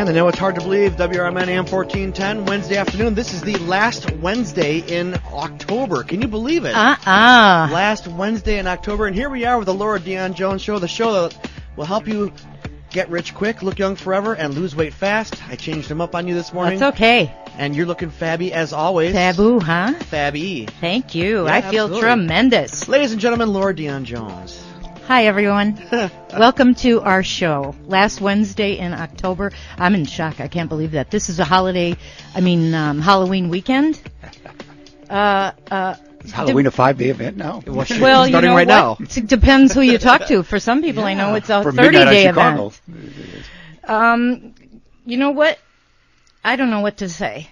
And I know it's hard to believe, WRMN AM 1410, Wednesday afternoon. This is the last Wednesday in October. Can you believe it? Last Wednesday in October. And here we are with the Laura Dion-Jones Show, the show that will help you get rich quick, look young forever, and lose weight fast. I changed them up on you this morning. That's okay. And you're looking fabby as always. Fabu, huh? Fabby. Thank you. Yeah, I feel absolutely. tremendous. Ladies and gentlemen, Laura Dion-Jones. Hi, everyone. Welcome to our show. Last Wednesday in October. I'm in shock. I can't believe that. This is a Halloween weekend. Is Halloween a 5-day event now? Well, starting you know right now. It depends who you talk to. For some people, I know it's a For midnight 30-day on event. You know what? I don't know what to say.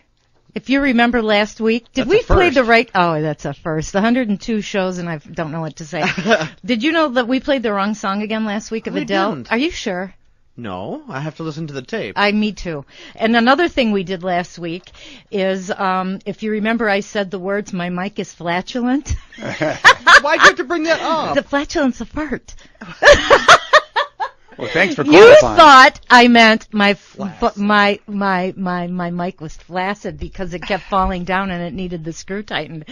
If you remember last week, did we play the right... Oh, that's a first. 102 shows, and I don't know what to say. Did you know that we played the wrong song again last week of Adele? Didn't. Are you sure? No, I have to listen to the tape. Me too. And another thing we did last week is, if you remember, I said the words, my mic is flatulent. Why'd you have to bring that up? The flatulence of fart. Well, thanks for You clarifying. thought I meant my mic was flaccid because it kept falling down and it needed the screw tightened.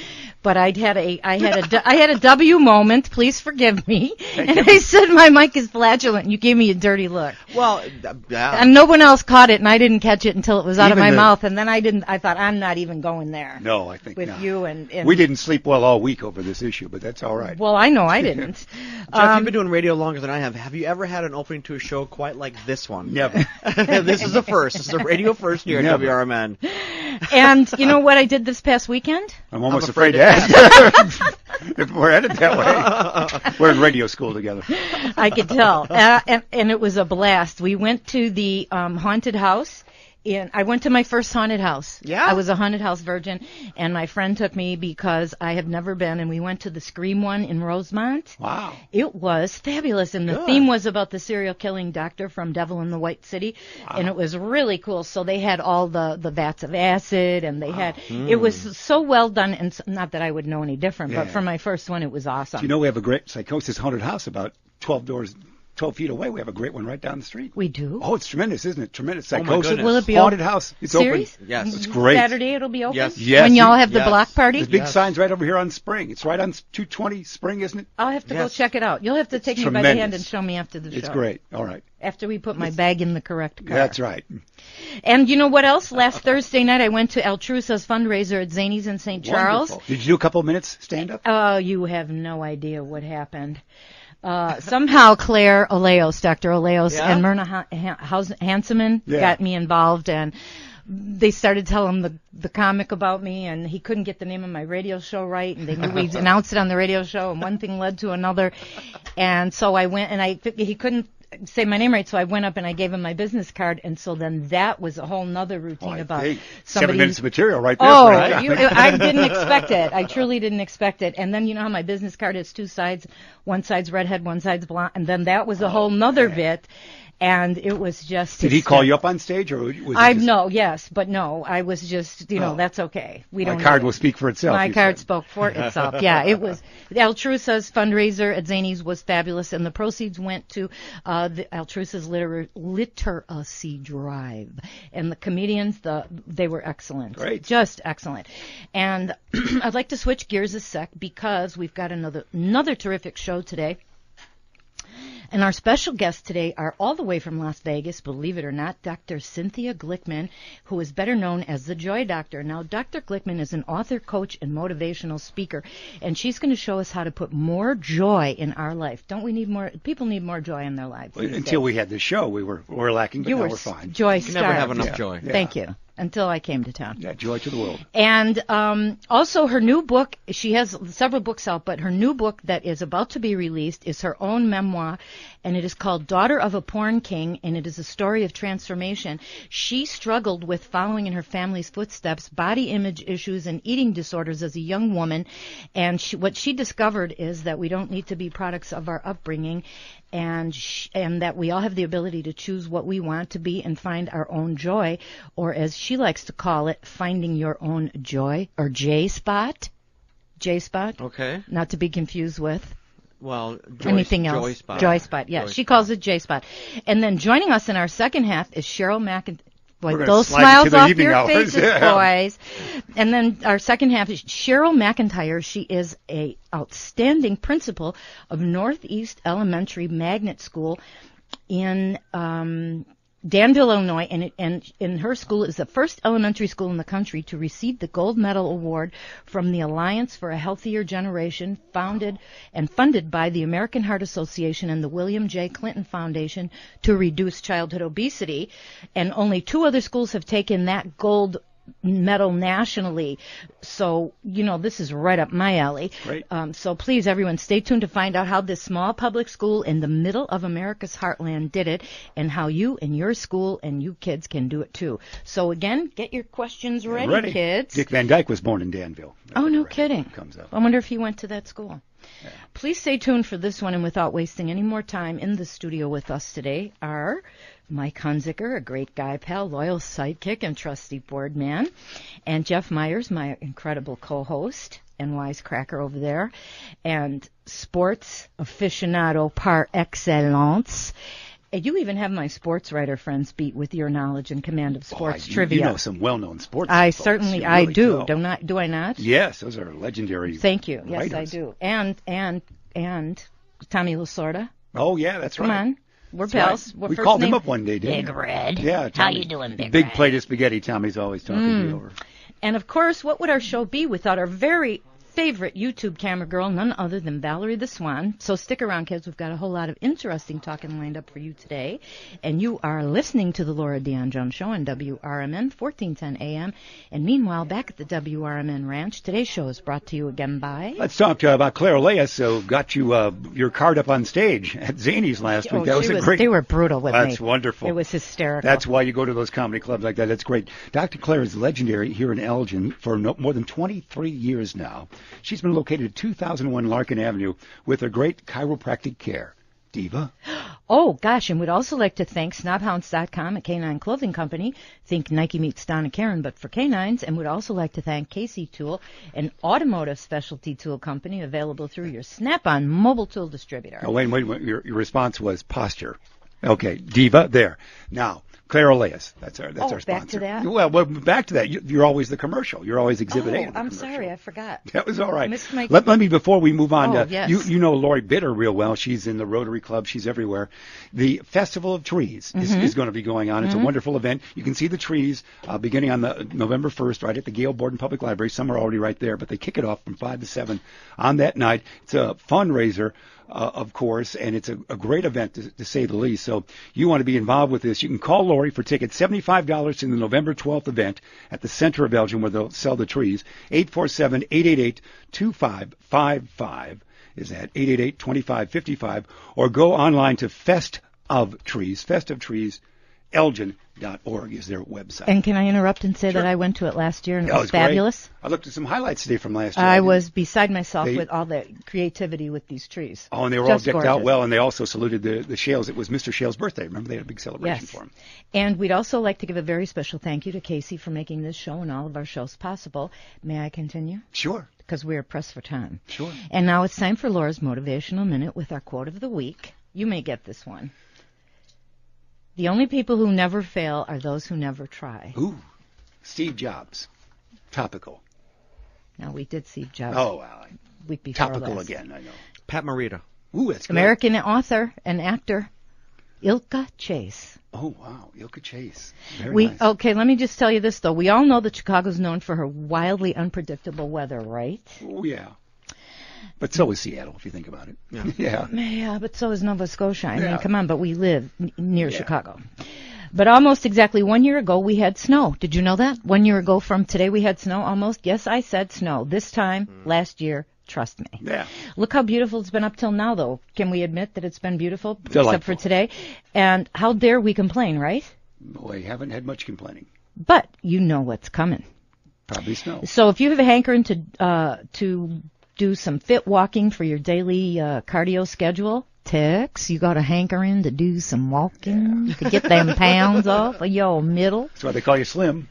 But I had a W moment. Please forgive me. I said my mic is flatulent. And you gave me a dirty look. Well, yeah. And no one else caught it, and I didn't catch it until it was out of Even my mouth. And then I thought I'm not even going there. No, I think with not. you and we didn't sleep well all week over this issue, but that's all right. Well, I know I didn't. Jeff, you've been doing radio longer than I have. Have you ever had an opening to a show quite like this one? Never. This is a first. This is a radio first here at WRMN. And you know what I did this past weekend? I'm almost afraid to ask. If we're headed that way. We're in radio school together. I could tell. And it was a blast. We went to the haunted house. I went to my first haunted house. Yeah? I was a haunted house virgin, and my friend took me because I have never been, and we went to the Scream one in Rosemont. Wow. It was fabulous, and the theme was about the serial killing doctor from Devil in the White City, and it was really cool. So they had all the vats of acid, and they had, it was so well done, and not that I would know any different, but for my first one, it was awesome. Do you know we have a great Psychosis haunted house about 12 feet away. We have a great one right down the street. We do? Oh, it's tremendous, isn't it? Tremendous. Oh, my Psychosis. goodness. Will it be haunted open? house. It's Serious? open. Yes. It's great. Saturday it'll be open? Yes. Yes. When y'all have the block party? There's big signs right over here on Spring. It's right on 220 Spring, isn't it? I'll have to go check it out. You'll have to take me by the tremendous. hand and show me after the show. It's great. All right. After we put my bag in the correct car. That's right. And you know what else? Last Thursday night I went to Altrusa's fundraiser at Zany's in St. Charles. Wonderful. Did you do a couple of minutes stand up? Oh, you have no idea what happened. Somehow Claire Oleos, Dr. Oleos, and Myrna Hanseman got me involved, and they started telling the comic about me, and he couldn't get the name of my radio show right, and they knew we announced it on the radio show, and one thing led to another, and so I went, and he couldn't say my name right, so I went up and I gave him my business card, and so then that was a whole nother routine about somebody. 7 minutes of material right there. Oh, I didn't expect it. I truly didn't expect it. And then you know how my business card has two sides, one side's redhead, one side's blonde, and then that was a whole nother bit. And it was just... Did he call you up on stage, or was it just... No, yes, but no. I was just, that's okay. We don't. My card will speak for itself. My card spoke for itself. Yeah, it was... Altrusa's fundraiser at Zany's was fabulous, and the proceeds went to the Altrusa's Literacy Drive. And the comedians, they were excellent. Great. Just excellent. And I'd like to switch gears a sec because we've got another terrific show today. And our special guests today are all the way from Las Vegas, believe it or not, Dr. Cynthia Glickman, who is better known as the Joy Doctor. Now, Dr. Glickman is an author, coach, and motivational speaker, and she's going to show us how to put more joy in our life. Don't we need more? People need more joy in their lives. Until we had this show, we were lacking, but now we're fine. Joy You never have enough joy. Yeah. Thank you. Until I came to town. Yeah, joy to the world. And also her new book, she has several books out, but her new book that is about to be released is her own memoir, and it is called Daughter of a Porn King, and it is a story of transformation. She struggled with following in her family's footsteps, body image issues, and eating disorders as a young woman, and what she discovered is that we don't need to be products of our upbringing, and that we all have the ability to choose what we want to be and find our own joy, or as she likes to call it, finding your own joy, or J-spot. J-spot. Okay. Not to be confused with anything else. Joy spot. Joy spot, yeah. She calls it J-spot. And then joining us in our second half is Cheryl Boy, those smiles off your faces, boys. And then our second half is Cheryl McIntyre. She is a outstanding principal of Northeast Elementary Magnet School in Danville, Illinois, and in her school is the first elementary school in the country to receive the Gold Medal Award from the Alliance for a Healthier Generation, founded and funded by the American Heart Association and the William J. Clinton Foundation to reduce childhood obesity. And only 2 other schools have taken that gold medal nationally. So, this is right up my alley. Right. So please, everyone, stay tuned to find out how this small public school in the middle of America's heartland did it, and how you and your school and you kids can do it too. So again, get your questions ready. Kids. Dick Van Dyke was born in Danville. Oh, no kidding. Comes up. I wonder if he went to that school. Yeah. Please stay tuned for this one, and without wasting any more time, in the studio with us today are Mike Hunziker, a great guy pal, loyal sidekick and trusty board man, and Jeff Myers, my incredible co-host and wisecracker over there, and sports aficionado par excellence. And you even have my sports writer friends beat with your knowledge and command of sports trivia. You know some well-known sports. I folks. certainly, I do. Do I not? Yes, those are legendary. Thank you. Yes, writers. I do. And Tommy Lasorda. Oh yeah, that's right. Come on. We're That's pals. right. We called him up one day, didn't we? Big Red. Yeah. How you doing, Big Red? Big plate of spaghetti. Tommy's always talking to me over. And of course, what would our show be without our very favorite YouTube camera girl, none other than Valerie the Swan. So stick around, kids. We've got a whole lot of interesting talking lined up for you today. And you are listening to the Laura Dion-Jones Show on WRMN, 1410 AM. And meanwhile, back at the WRMN Ranch, today's show is brought to you again by... Let's talk about Claire Leas, who got you your card up on stage at Zany's last week. That was a great... They were brutal with me. That's wonderful. It was hysterical. That's why you go to those comedy clubs like that. That's great. Dr. Claire is legendary here in Elgin for more than 23 years now. She's been located at 2001 Larkin Avenue with her great chiropractic care. Diva. Oh, gosh, and we'd also like to thank snobhounds.com, a canine clothing company. Think Nike meets Donna Karen, but for canines. And we'd also like to thank Casey Tool, an automotive specialty tool company available through your Snap-on mobile tool distributor. Oh, wait. Your response was posture. Okay, Diva, there. Now, Claire Oleas, that's our sponsor. Back to that? Well, back to that. You're always the commercial. You're always Exhibit A. I'm sorry, I forgot. That was all right. Missed my... Let me, before we move on, yes. you know Lori Bitter real well. She's in the Rotary Club. She's everywhere. The Festival of Trees is going to be going on. It's a wonderful event. You can see the trees beginning on the November 1st, right at the Gale Borden Public Library. Some are already right there, but they kick it off from 5 to 7 on that night. It's a fundraiser. Of course, and it's a great event, to say the least. So you want to be involved with this. You can call Lori for tickets, $75 in the November 12th event at the center of Elgin where they'll sell the trees, 847-888-2555. Is that 888-2555? Or go online to festoftrees.org is their website. And can I interrupt and say that I went to it last year and it was fabulous? Great. I looked at some highlights today from last year. I was beside myself with all the creativity with these trees. Oh, and they were just all decked gorgeous. out well, and they also saluted the Shales. It was Mr. Shales' birthday. Remember, they had a big celebration for him. And we'd also like to give a very special thank you to Casey for making this show and all of our shows possible. May I continue? Sure. Because we are pressed for time. Sure. And now it's time for Laura's Motivational Minute with our quote of the week. You may get this one. The only people who never fail are those who never try. Ooh, Steve Jobs. Topical. No, we did Steve Jobs. Oh, well, week before topical last. again, I know. Pat Morita. Ooh, that's good. American author and actor, Ilka Chase. Oh, wow, Ilka Chase. Very nice. Okay, let me just tell you this, though. We all know that Chicago's known for her wildly unpredictable weather, right? Oh, yeah. But so is Seattle, if you think about it. Yeah. Yeah, but so is Nova Scotia. I mean, come on, but we live near Chicago. But almost exactly 1 year ago, we had snow. Did you know that? 1 year ago from today, we had snow almost. Yes, I said snow. This time, last year, trust me. Yeah. Look how beautiful it's been up till now, though. Can we admit that it's been beautiful? Delightful. Except for today. And how dare we complain, right? Boy, haven't had much complaining. But you know what's coming. Probably snow. So if you have a hankering to do some fit walking for your daily cardio schedule, Tex, you got a hankering to do some walking to get them pounds off of your middle. That's why they call you Slim.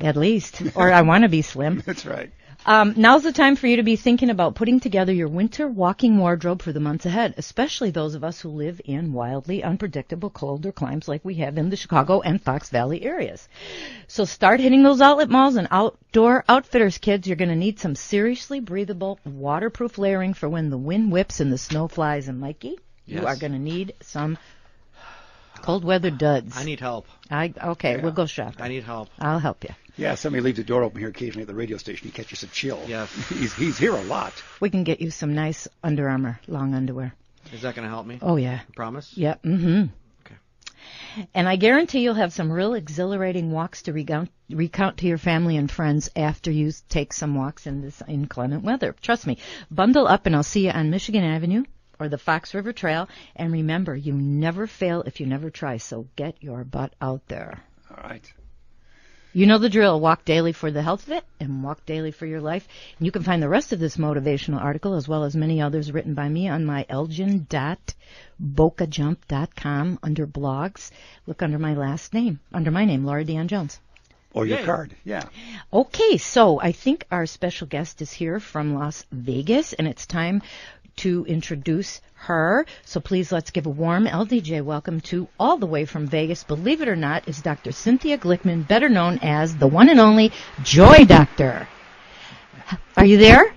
At least. Or I want to be slim. That's right. Now's the time for you to be thinking about putting together your winter walking wardrobe for the months ahead, especially those of us who live in wildly unpredictable colder climes like we have in the Chicago and Fox Valley areas. So start hitting those outlet malls and outdoor outfitters, kids. You're going to need some seriously breathable, waterproof layering for when the wind whips and the snow flies. And Mikey, you are going to need some cold weather duds. I need help. We'll go shopping. I need help. I'll help you. Yeah, somebody leaves the door open here occasionally at the radio station. He catches a chill. Yeah. He's here a lot. We can get you some nice Under Armour long underwear. Is that going to help me? Oh, yeah. Promise? Yep. Mm-hmm. Okay. And I guarantee you'll have some real exhilarating walks to recount to your family and friends after you take some walks in this inclement weather. Trust me. Bundle up and I'll see you on Michigan Avenue or the Fox River Trail. And remember, you never fail if you never try, so get your butt out there. All right. You know the drill. Walk daily for the health of it and walk daily for your life. And you can find the rest of this motivational article as well as many others written by me on my elgin.bocajump.com under blogs. Look under my last name, under my name, Laura Dion-Jones. Or your card, yeah. Okay, so I think our special guest is here from Las Vegas, and it's time to introduce her. So please let's give a warm LDJ welcome to, all the way from Vegas, believe it or not, is Dr. Cynthia Glickman, better known as the one and only Joy Doctor. Are you there?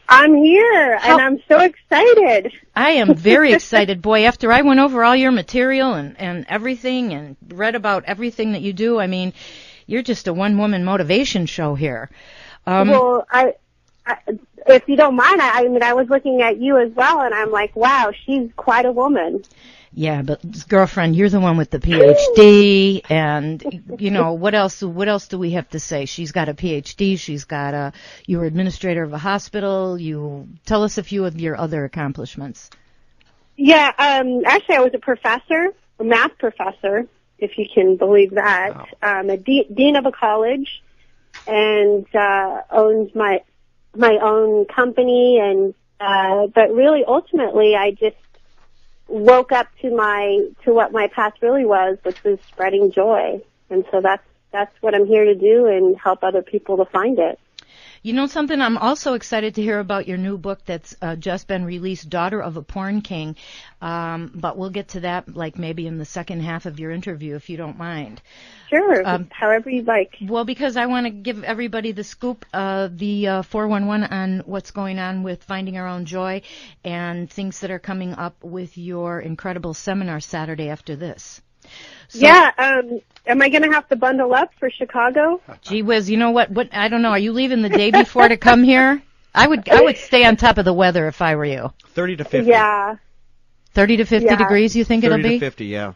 I'm here, and I'm so excited. I am very excited. Boy, after I went over all your material and everything and read about everything that you do, I mean, you're just a one-woman motivation show here. Well, if you don't mind, I mean, I was looking at you as well, and I'm like, wow, she's quite a woman. Yeah, but girlfriend, you're the one with the PhD, and you know what else? What else do we have to say? She's got a PhD. You were administrator of a hospital. You tell us a few of your other accomplishments. Yeah, actually, I was a math professor, if you can believe that. Wow. A dean of a college, and owned my own company, and but really ultimately I just woke up to what my path really was, which was spreading joy. And so that's what I'm here to do, and help other people to find it. You know something? I'm also excited to hear about your new book that's just been released, Daughter of a Porn King. But we'll get to that like maybe in the second half of your interview, if you don't mind. Sure, however you'd like. Well, because I want to give everybody the scoop, the 411 on what's going on with Finding Our Own Joy and things that are coming up with your incredible seminar Saturday after this. So, yeah, am I going to have to bundle up for Chicago? Gee whiz, you know what? I don't know. Are you leaving the day before to come here? I would stay on top of the weather if I were you. 30 to 50. Yeah. 30 to 50 degrees, you think it'll be? 30 to 50, yeah.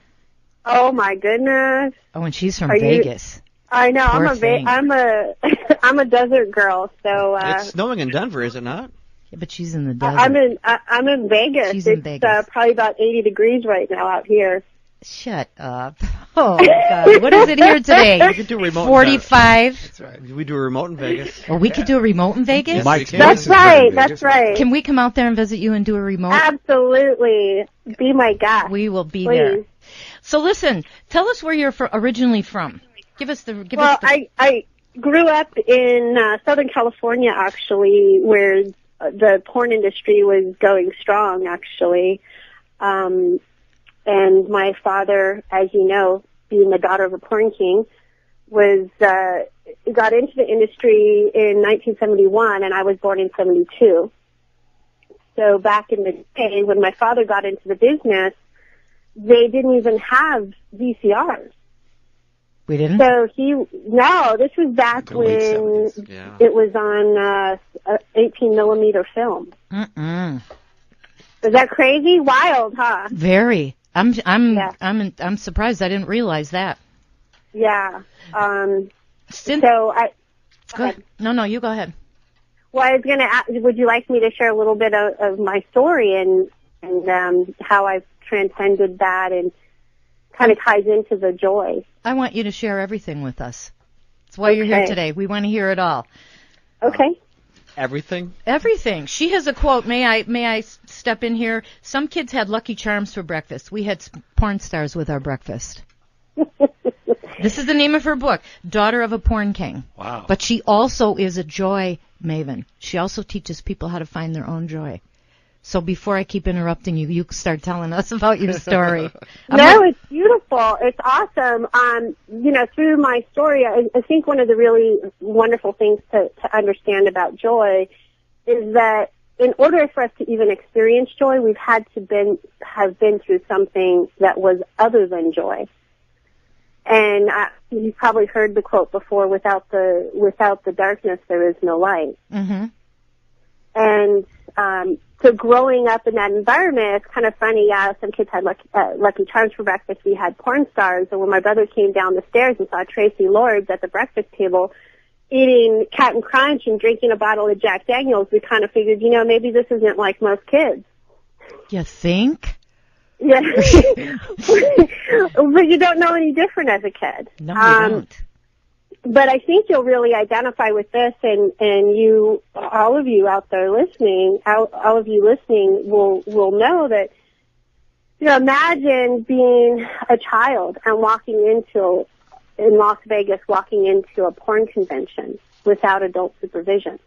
Oh my goodness. Oh, and she's from Vegas. I know. I'm a desert girl, so. It's snowing in Denver, is it not? Yeah, but she's in the desert. I'm in Vegas. She's in Vegas. It's probably about 80 degrees right now out here. Shut up. Oh, God. What is it here today? We could do remote 45. That's right. We do a remote in Vegas. Oh, we could do a remote in Vegas? That's right. That's right. Can we come out there and visit you and do a remote? Absolutely. Be my guest. We will be there. So listen, tell us where you're originally from. I grew up in Southern California, actually, where the porn industry was going strong, actually. And my father, as you know, being the daughter of a porn king, got into the industry in 1971, and I was born in 72. So back in the day, when my father got into the business, they didn't even have VCRs. We didn't? So this was back when it was on 18 millimeter film. Mm-mm. Is that crazy? Wild, huh? Very. I'm surprised. I didn't realize that. Yeah. Go ahead. No, you go ahead. Well, I was going to ask, would you like me to share a little bit of my story and how I've transcended that, and kind of ties into the joy? I want you to share everything with us. That's why you're here today. We want to hear it all. Okay. Everything? Everything. She has a quote. May I step in here? Some kids had Lucky Charms for breakfast. We had porn stars with our breakfast. This is the name of her book, Daughter of a Porn King. Wow. But she also is a joy maven. She also teaches people how to find their own joy. So before I keep interrupting you, you start telling us about your story. No, it's beautiful. It's awesome. Through my story, I think one of the really wonderful things to understand about joy is that in order for us to even experience joy, we've had to have been through something that was other than joy. And you've probably heard the quote before: "Without the darkness, there is no light." Mm-hmm. And so growing up in that environment, it's kind of funny. Yeah, some kids had Lucky Charms for breakfast. We had porn stars. And when my brother came down the stairs and saw Tracy Lords at the breakfast table eating Cap'n Crunch and drinking a bottle of Jack Daniels, we kind of figured, maybe this isn't like most kids. You think? Yeah. But you don't know any different as a kid. No, you don't. But I think you'll really identify with this, and you, all of you out there listening, all of you listening will know that, imagine being a child and in Las Vegas, walking into a porn convention without adult supervision.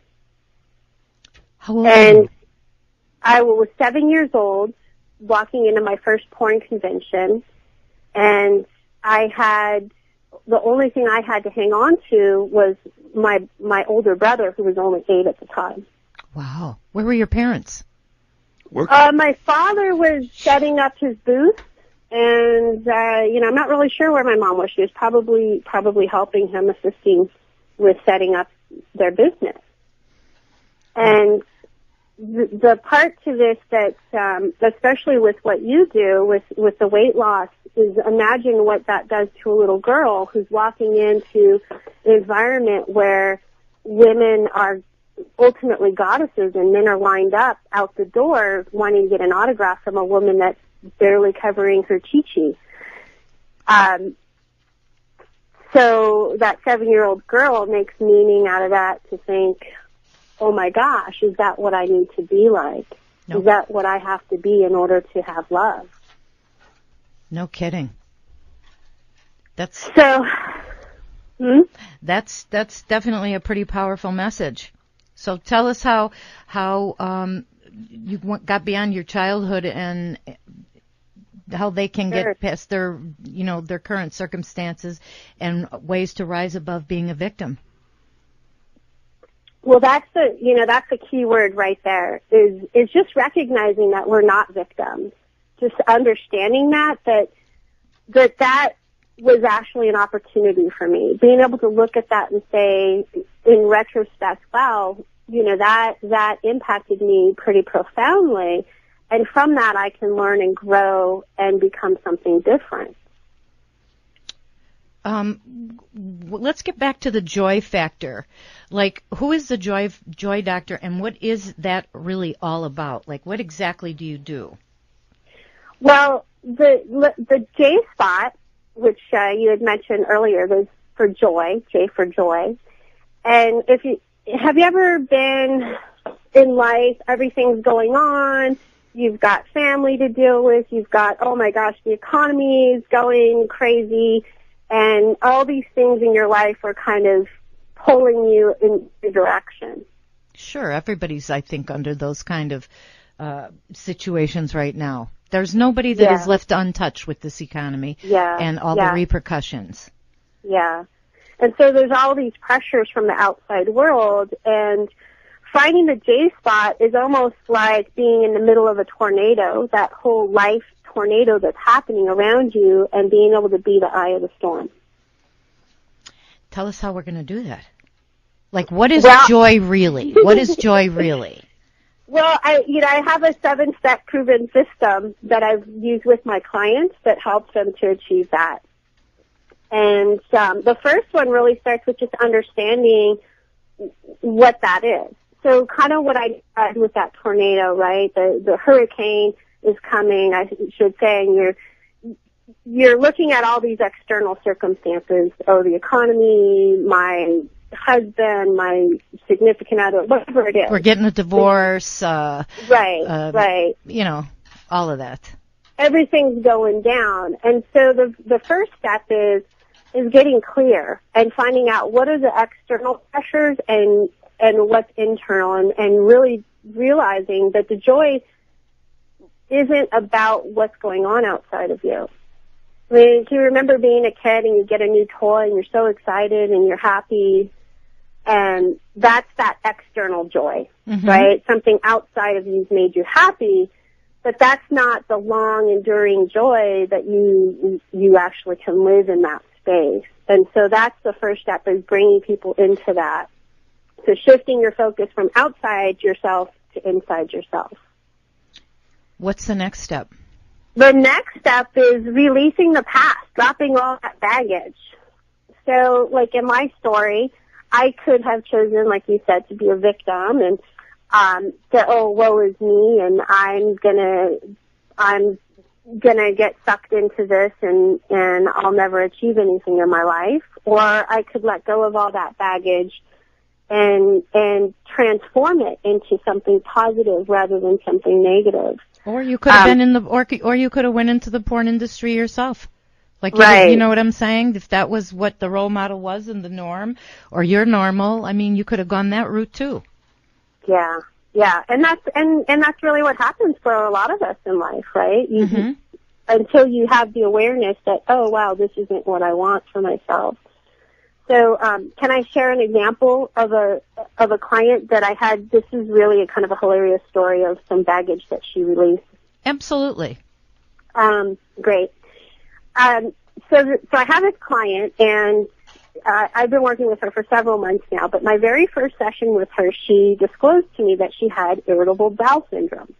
How old? And I was 7 years old, walking into my first porn convention, and the only thing I had to hang on to was my older brother, who was only 8 at the time. Wow. Where were your parents? My father was setting up his booth, and I'm not really sure where my mom was. She was probably helping him, assisting with setting up their business. And the part to this that, especially with what you do with the weight loss, is imagine what that does to a little girl who's walking into an environment where women are ultimately goddesses and men are lined up out the door wanting to get an autograph from a woman that's barely covering her chi-chi. So that 7-year-old girl makes meaning out of that to think, oh my gosh, is that what I need to be like? Nope. Is that what I have to be in order to have love? No kidding. That's definitely a pretty powerful message. So tell us how you got beyond your childhood and how they can get past their current circumstances and ways to rise above being a victim. Well, that's the key word right there is just recognizing that we're not victims. Just understanding that was actually an opportunity for me. Being able to look at that and say, in retrospect, wow, that impacted me pretty profoundly. And from that, I can learn and grow and become something different. Let's get back to the joy factor. Like, who is the joy doctor, and what is that really all about? Like, what exactly do you do? Well, the J spot, which you had mentioned earlier, was for joy, J for joy. And have you ever been in life, everything's going on, you've got family to deal with, you've got, oh my gosh, the economy is going crazy, and all these things in your life are kind of pulling you in a direction. Sure, everybody's, I think, under those kind of situations right now. There's nobody that is left untouched with this economy and all the repercussions. Yeah. And so there's all these pressures from the outside world, and finding the J spot is almost like being in the middle of a tornado, that whole life tornado that's happening around you, and being able to be the eye of the storm. Tell us how we're going to do that. Like, what is joy really? What is joy really? Well, I have a 7-step proven system that I've used with my clients that helps them to achieve that. And the first one really starts with just understanding what that is. So kind of what I did with that tornado, right? The hurricane is coming, I should say, and you're looking at all these external circumstances. Oh, the economy, my husband, my significant other, whatever it is. We're getting a divorce. Right. All of that. Everything's going down. And so the first step is getting clear and finding out what are the external pressures and and what's internal, and really realizing that the joy isn't about what's going on outside of you. I mean, if you remember being a kid and you get a new toy and you're so excited and you're happy, and that's that external joy, right? Something outside of you's made you happy, but that's not the long, enduring joy that you actually can live in that space. And so that's the first step, is bringing people into that. So shifting your focus from outside yourself to inside yourself. What's the next step? The next step is releasing the past, dropping all that baggage. So, like in my story, I could have chosen, like you said, to be a victim and say, "Oh, woe is me," and I'm gonna get sucked into this, and I'll never achieve anything in my life. Or I could let go of all that baggage and transform it into something positive rather than something negative. Or you could have been or you could have went into the porn industry yourself. Like, right. You know what I'm saying? If that was what the role model was and the norm, or you're normal, I mean, you could have gone that route too. Yeah. Yeah. And that's really what happens for a lot of us in life, right? Until you have the awareness that, oh wow, this isn't what I want for myself. So, can I share an example of a client that I had? This is really a kind of a hilarious story of some baggage that she released. Absolutely. Great. So I have this client, and I've been working with her for several months now, but my very first session with her, she disclosed to me that she had irritable bowel syndrome.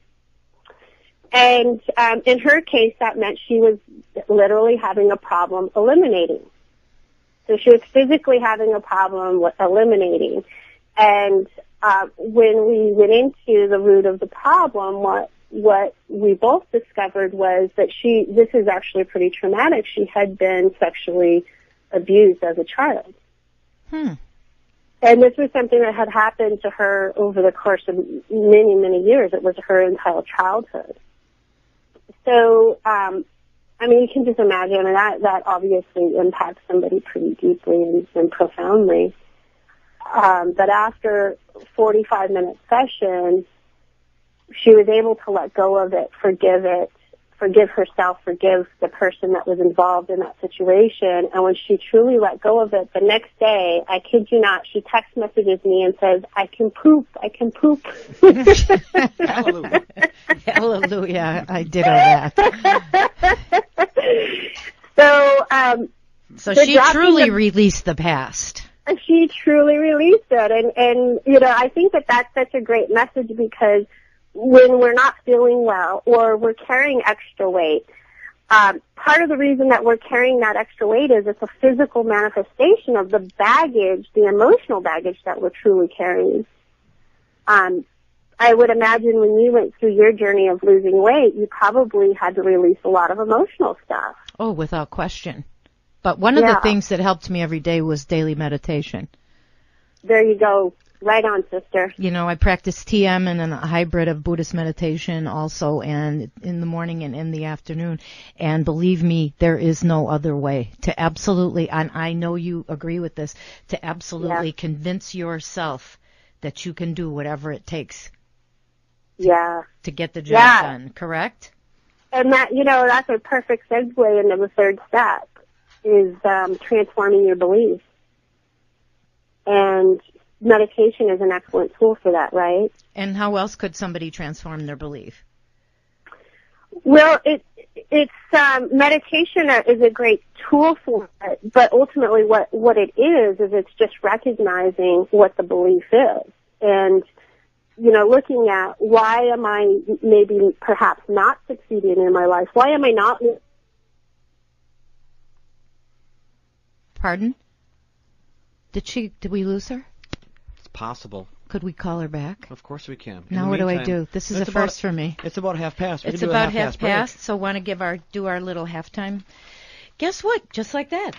And in her case, that meant she was literally having a problem eliminating. So she was physically having a problem with eliminating. And when we went into the root of the problem, what we both discovered was that this is actually pretty traumatic. She had been sexually abused as a child. And this was something that had happened to her over the course of many, many years. It was her entire childhood. So, I mean, you can just imagine, and that obviously impacts somebody pretty deeply and profoundly. But after 45-minute session, she was able to let go of it, forgive herself, forgive the person that was involved in that situation. And when she truly let go of it, the next day, I kid you not, she text messages me and says, I can poop. Hallelujah. Hallelujah. I did all that. So she truly released the past. She truly released it. And you know, I think that's such a great message, because when we're not feeling well or we're carrying extra weight, part of the reason that we're carrying that extra weight is it's a physical manifestation of the baggage, the emotional baggage that we're truly carrying. I would imagine when you went through your journey of losing weight, you probably had to release a lot of emotional stuff. Oh, without question. But one of the things that helped me every day was daily meditation. There you go. Right on, sister. You know, I practice TM and a hybrid of Buddhist meditation also, and in the morning and in the afternoon. And believe me, there is no other way to absolutely, and I know you agree with this, to absolutely convince yourself that you can do whatever it takes to get the job done, correct? And that, you know, that's a perfect segue into the third step, is transforming your beliefs. And meditation is an excellent tool for that, right? And how else could somebody transform their belief? Well, it's meditation is a great tool for it, but ultimately what it is it's just recognizing what the belief is. And, you know, looking at why am I maybe perhaps not succeeding in my life? Why am I not? Pardon? Did we lose her? Possible. Could we call her back? Of course we can. Now what do I do? This is a first for me. It's about half past. It's about half past, so want to do our little halftime. Guess what? Just like that.